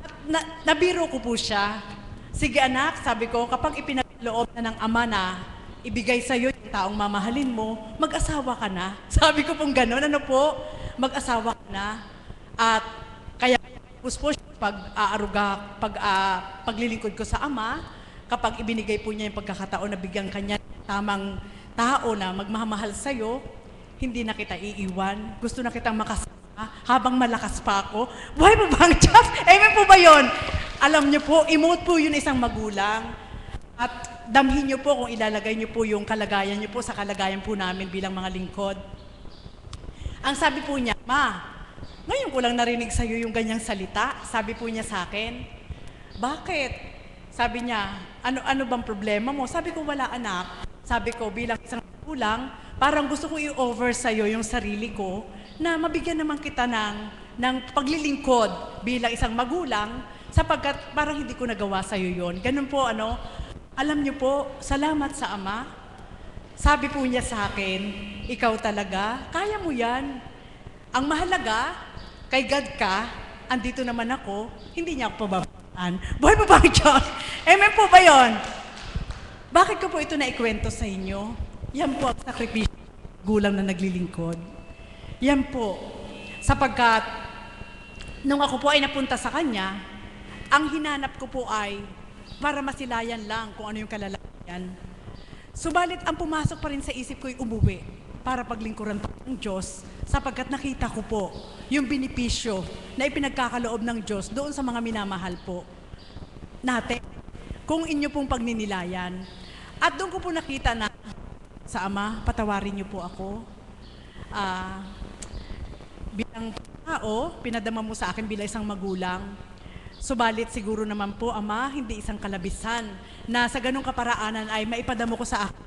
At nabiro ko po siya. Sige anak, sabi ko, kapag ipinaloob na ng Ama na ibigay sa iyo yung taong mamahalin mo, mag-asawa ka na. Sabi ko pong gano'n, ano po? Mag-asawa ka na. At kaya po siya paglilingkod ko sa Ama, kapag ibinigay po niya yung pagkakataon na bigyan kanya ng tamang tao na magmamahal sa'yo, hindi na kita iiwan. Gusto na kitang makasama habang malakas pa ako. Buhay po ba ang Diyos? Amen po ba yun? Alam niyo po, emote po yun isang magulang. At damhin niyo po kung ilalagay niyo po yung kalagayan niyo po sa kalagayan po namin bilang mga lingkod. Ang sabi po niya, Ma, ngayon ko lang narinig sa'yo yung ganyang salita. Sabi po niya sa akin, bakit? Sabi niya, ano bang problema mo? Sabi ko, wala anak. Sabi ko, bilang isang magulang, parang gusto ko i-over sa'yo yung sarili ko na mabigyan naman kita ng paglilingkod bilang isang magulang sapagkat parang hindi ko nagawa sa'yo yon. Ganun po, alam niyo po, salamat sa Ama. Sabi po niya sa akin, ikaw talaga, kaya mo yan. Ang mahalaga, kay God ka, andito naman ako, hindi niya ako pababaan. Buhay po ba ang Diyos? Amen po ba yon? Bakit ko po ito naikwento sa inyo? Yan po ang sakripisyo ng gulang na naglilingkod. Yan po, sapagkat nung ako po ay napunta sa Kanya, ang hinanap ko po ay para masilayan lang kung ano yung kalalayan. Subalit ang pumasok pa rin sa isip ko ay umuwi para paglingkuran pa ng Diyos sapagkat nakita ko po yung benepisyo na ipinagkakaloob ng Diyos doon sa mga minamahal po natin kung inyo pong pagninilayan. At doon ko po nakita na sa Ama, patawarin niyo po ako. Bilang tao, pinadama mo sa akin bilang isang magulang. Subalit siguro naman po, Ama, hindi isang kalabisan na sa ganong kaparaanan ay maipadamo ko sa akin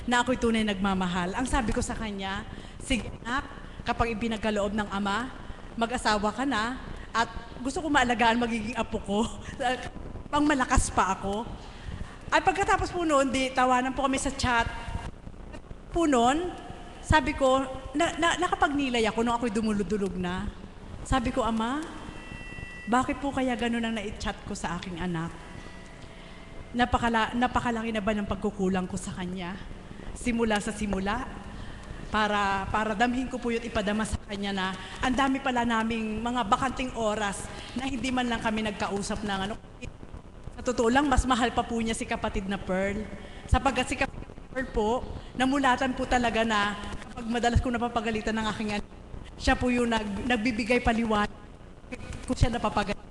na ako'y tunay nagmamahal. Ang sabi ko sa kanya, sige anak, kapag ipinagkaloob ng Ama, mag-asawa ka na at gusto ko maalagaan magiging apo ko. Pang malakas pa ako. At pagkatapos po noon, tawanan po kami sa chat. Po noon, sabi ko, nakapagnilay ako nung ako'y dumuludulog na. Sabi ko, Ama, bakit po kaya ganun ang na-chat ko sa aking anak? Napakalaki na ba ng pagkukulang ko sa kanya? Simula sa simula, para damhin ko po yun ipadama sa kanya na ang dami pala naming mga bakanting oras na hindi man lang kami nagkausap ng ano. Sa totoo lang, mas mahal pa po niya si kapatid na Pearl. Sapagkat si kapatid na Pearl po, namulatan po talaga na kapag madalas ko napapagalitan ng aking anak, siya po yung nagbibigay paliwanag kung siya napapagalitan.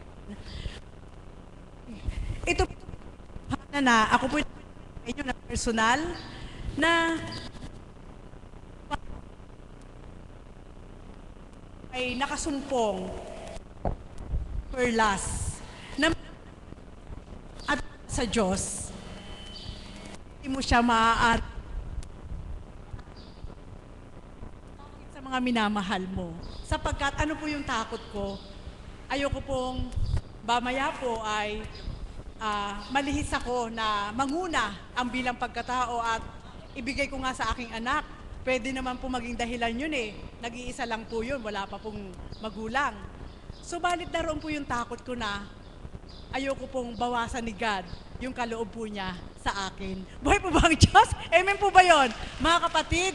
Ito na ako po inyo na personal na ay nakasumpong perlas na at sa Diyos hindi mo siya maaari sa mga minamahal mo sapagkat ano po yung takot ko, ayoko pong mamaya po ay malihis ako na manguna ang bilang pagkatao at ibigay ko nga sa aking anak. Pwede naman po maging dahilan yun eh. Nag-iisa lang po yun, wala pa pong magulang. Subalit naroon po yung takot ko na ayoko pong bawasan ni God yung kaloob po niya sa akin. Buhay po ba ang Diyos? Amen po ba yun? Mga kapatid,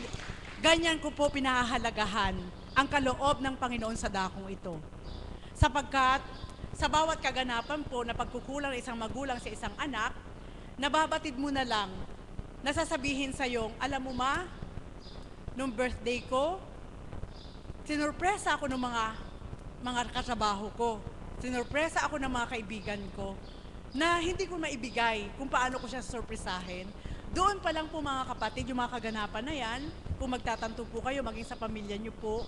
ganyan ko po pinahahalagahan ang kaloob ng Panginoon sa dakong ito. Sapagkat sa bawat kaganapan po na pagkukulang ng isang magulang sa isang anak, nababatid mo na lang, nasasabihin sa iyong, alam mo ma, nung birthday ko, sinurpresa ako ng mga katrabaho ko. Sinurpresa ako ng mga kaibigan ko na hindi ko maibigay kung paano ko siya surpresahin. Doon pa lang po mga kapatid, yung mga kaganapan na yan, kung magtatanto po kayo, maging sa pamilya nyo po,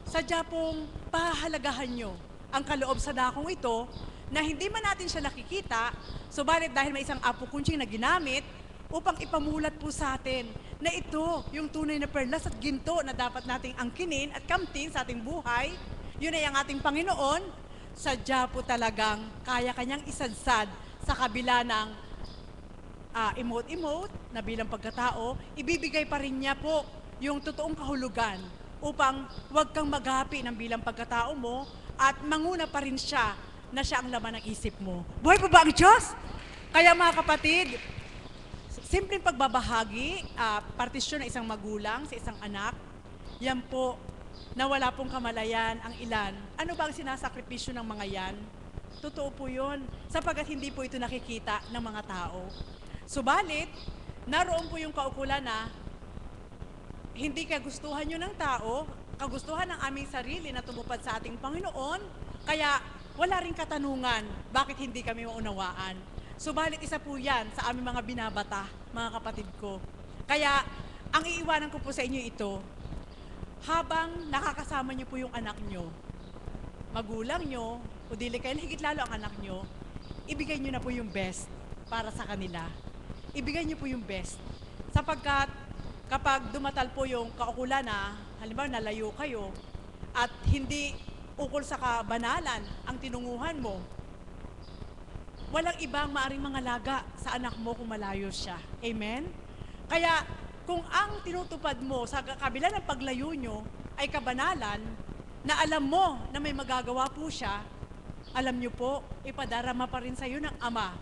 sadya pong pahalagahan nyo ang kaloob sa dakong ito na hindi man natin siya nakikita, subalit dahil may isang apo kunching na ginamit upang ipamulat po sa atin na ito yung tunay na perlas at ginto na dapat nating angkinin at kamtin sa ating buhay. Yun ay ang ating Panginoon. Sadya po talagang kaya kanyang isadsad sa kabila ng emote-emote na bilang pagkatao, ibibigay pa rin niya po yung totoong kahulugan upang huwag kang maghapi ng bilang pagkatao mo at manguna pa rin siya na siya ang laman ng isip mo. Buhay po ba ang Diyos? Kaya mga kapatid, simpleng pagbabahagi, partisyon ng isang magulang sa isang anak, yan po na wala pong kamalayan ang ilan. Ano ba ang sinasakripisyo ng mga yan? Totoo po yun, sapagkat hindi po ito nakikita ng mga tao. Subalit, naroon po yung kaukulan na hindi kagustuhan nyo ng tao, kagustuhan ng aming sarili na tumupad sa ating Panginoon, kaya wala ring katanungan bakit hindi kami maunawaan. Subalit isa po yan sa aming mga binabata, mga kapatid ko. Kaya ang iiwanan ko po sa inyo ito, habang nakakasama nyo po yung anak nyo, magulang nyo, o dili kayo higit lalo ang anak nyo, ibigay nyo na po yung best para sa kanila. Ibigay nyo po yung best. Sapagkat kapag dumatal po yung kaukulan na, halimbawa nalayo kayo, at hindi ukol sa kabanalan ang tinunguhan mo, walang ibang maaring mangalaga sa anak mo kung malayo siya. Amen? Kaya kung ang tinutupad mo sa kabila ng paglayo nyo ay kabanalan, na alam mo na may magagawa po siya, alam nyo po, ipadarama pa rin sa iyo ng Ama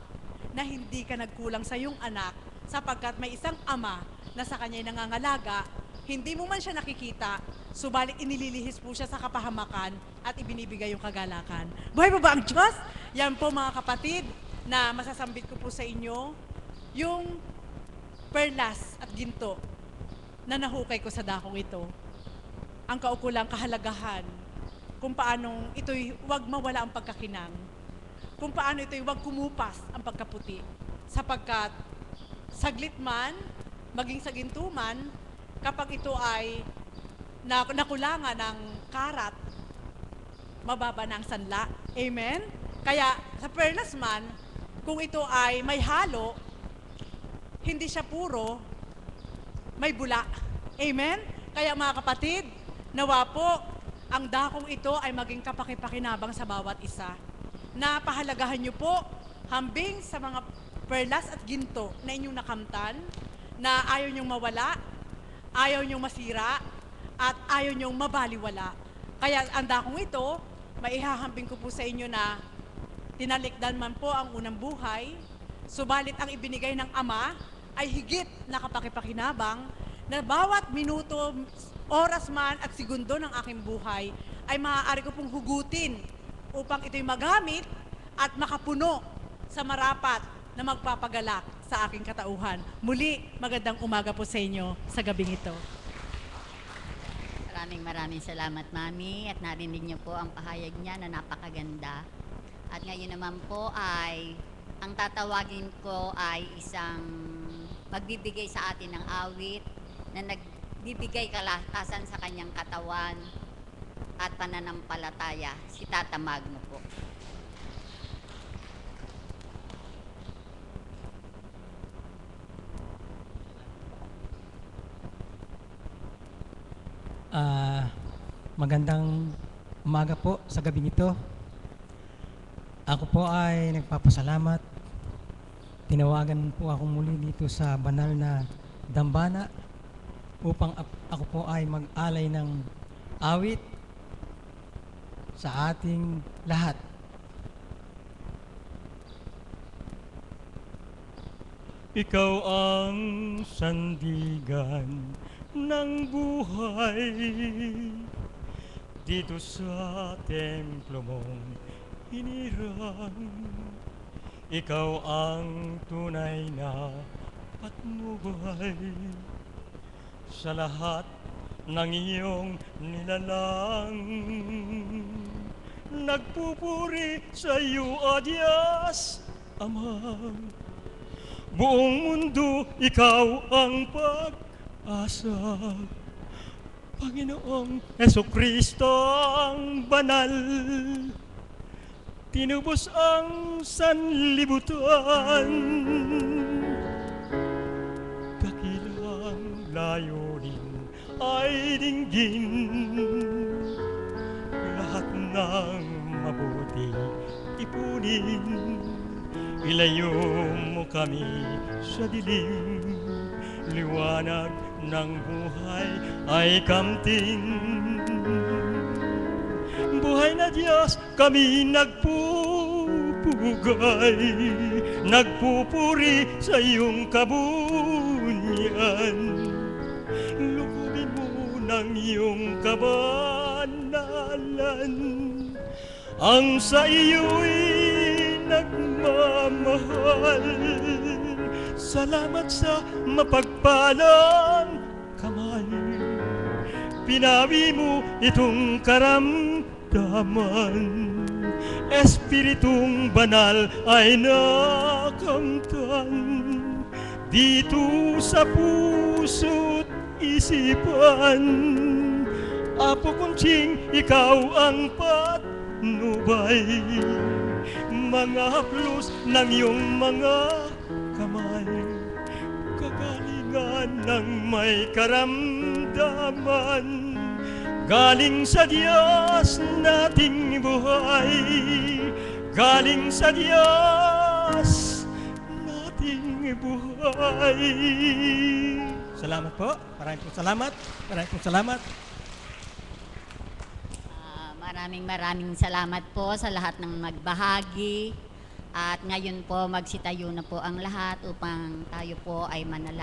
na hindi ka nagkulang sa iyong anak sapagkat may isang Ama na sa kanya'y nangangalaga, hindi mo man siya nakikita, subalit inililihis po siya sa kapahamakan at ibinibigay yung kagalakan. Buhay po ba ang Diyos? Yan po mga kapatid na masasambit ko po sa inyo, yung perlas at ginto na nahukay ko sa dakong ito. Ang kaukulang kahalagahan, kung paanong ito'y huwag mawala ang pagkakinang, kung paano ito'y huwag kumupas ang pagkaputi, sapagkat saglit man, maging sa gintuman, kapag ito ay nakulangan ng karat, mababa na ang sanla. Amen? Kaya sa perlas man, kung ito ay may halo, hindi siya puro, may bula. Amen? Kaya mga kapatid, nawa po, ang dakong ito ay maging kapakipakinabang sa bawat isa. Napahalagahan niyo po, hambing sa mga perlas at ginto na inyong nakamtan, na ayaw niyong mawala, ayaw niyong masira, at ayaw niyong mabaliwala. Kaya ang dakong ito, maihahambing ko po sa inyo na tinalikdan man po ang unang buhay, subalit ang ibinigay ng Ama ay higit na kapakipakinabang na bawat minuto, oras man at segundo ng aking buhay ay maaari ko pong hugutin upang ito'y magamit at makapuno sa marapat na magpapagalak sa aking katauhan. Muli, magandang umaga po sa inyo sa gabing ito. Maraming salamat, Mami, at narinig niyo po ang pahayag niya na napakaganda. At ngayon naman po ay, ang tatawagin ko ay isang magbibigay sa atin ng awit na nagbibigay kalakasan sa kanyang katawan at pananampalataya, si Tata Magno po. Magandang umaga po sa gabing ito. Ako po ay nagpapasalamat. Tinawagan po ako muli dito sa banal na dambana upang ako po ay mag-alay ng awit sa ating lahat. Ikaw ang sandigan ng buhay dito sa templo mong hinirang. Ikaw ang tunay na patnubay sa lahat ng iyong nilalang. Nagpupuri sa iyo, O Diyos, Ama. Buong mundo, ikaw ang pag-asa. Panginoong Jesucristo ang banal, tinubos ang sanlibutan. Kakilang layunin ay dinggin, lahat ng mabuti ipunin. Ilayo mo kami sa dilim, liwanag ng buhay ay kamting. Buhay na Diyos, kami nagpupugay, nagpupuri sa iyong kabunyan. Lukubin mo ng iyong kabanalan, ang sa iyo'y nagmamahal. Salamat sa mapagpalang kamay, pinawi mo itong karamdaman. Espiritong banal ay nakamtan dito sa puso't isipan. Apo Conching, ikaw ang patnubay, mga haplos ng iyong mga kamay, kagalingan ng may karamdaman, galing sa Diyos nating buhay, galing sa Diyos nating buhay. Salamat po. Maraming pong salamat. Maraming pong salamat. Maraming salamat po sa lahat ng magbahagi. At ngayon po magsitayo na po ang lahat upang tayo po ay manalangin.